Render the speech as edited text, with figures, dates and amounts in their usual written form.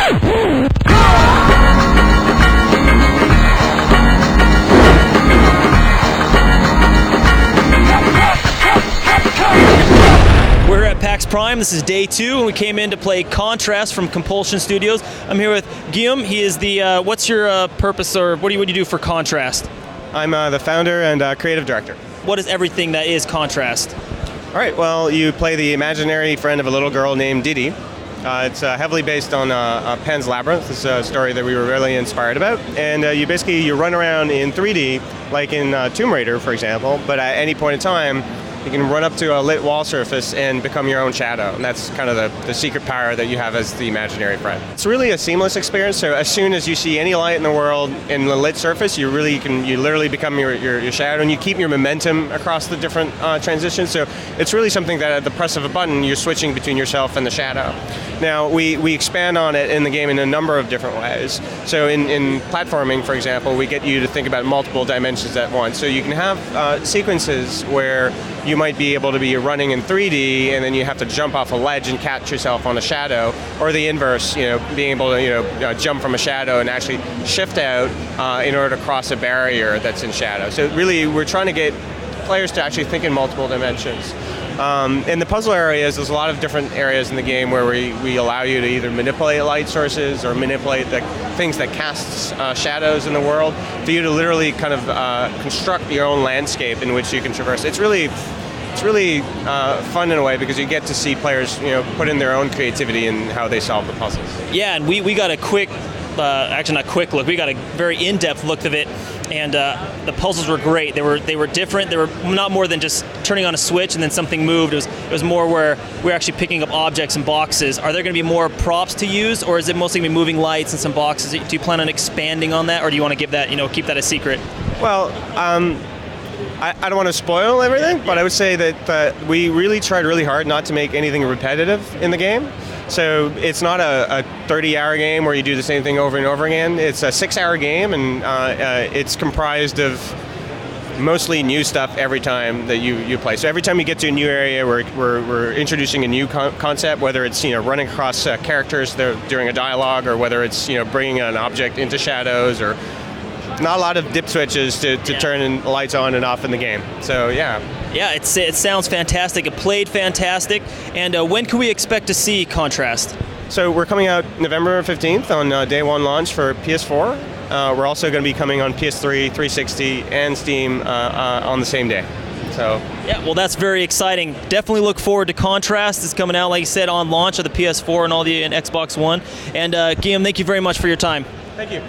We're at PAX Prime. This is day 2, and we came in to play Contrast from Compulsion Studios. I'm here with Guillaume. He is the, what's your purpose, or what do you do for Contrast? I'm the founder and creative director. What is everything that is Contrast? All right, well, you play the imaginary friend of a little girl named Didi. It's heavily based on Pan's Labyrinth. It's a story that we were really inspired about. And you run around in 3D, like in Tomb Raider, for example, but at any point in time, you can run up to a lit wall surface and become your own shadow. And that's kind of the secret power that you have as the imaginary friend. It's really a seamless experience. So as soon as you see any light in the world in the lit surface, you literally become your shadow, and you keep your momentum across the different transitions. So it's really something that at the press of a button, you're switching between yourself and the shadow. Now, we expand on it in the game in a number of different ways. So in platforming, for example, we get you to think about multiple dimensions at once. So you can have sequences where you might be able to be running in 3D, and then you have to jump off a ledge and catch yourself on a shadow, or the inverse, being able to jump from a shadow and actually shift out in order to cross a barrier that's in shadow. So really, we're trying to get players to actually think in multiple dimensions. In the puzzle areas, there's a lot of different areas in the game where we allow you to either manipulate light sources or manipulate the things that casts shadows in the world, for you to literally kind of construct your own landscape in which you can traverse. It's really fun in a way, because you get to see players put in their own creativity in how they solve the puzzles. Yeah, and we got a quick, actually not quick look, we got a very in-depth look of it. And the puzzles were great. They were different. They were not more than just turning on a switch and then something moved. It was more where we're actually picking up objects and boxes. Are there going to be more props to use, or is it mostly going to be moving lights and some boxes? Do you plan on expanding on that, or do you want to give that, keep that a secret? Well, I don't want to spoil everything, but I would say that we really tried really hard not to make anything repetitive in the game. So it's not a 30-hour game where you do the same thing over and over again. It's a 6-hour game, and it's comprised of mostly new stuff every time that you play. So every time you get to a new area, we're introducing a new concept, whether it's running across characters during a dialogue, or whether it's bringing an object into shadows, or not a lot of dip switches to turn lights on and off in the game. So yeah. Yeah, it sounds fantastic. It played fantastic. And when can we expect to see Contrast? So we're coming out November 15th on day 1 launch for PS4. We're also going to be coming on PS3, 360, and Steam on the same day. So yeah, well, that's very exciting. Definitely look forward to Contrast. It's coming out, like you said, on launch of the PS4 and all the Xbox One. And Guillaume, thank you very much for your time. Thank you.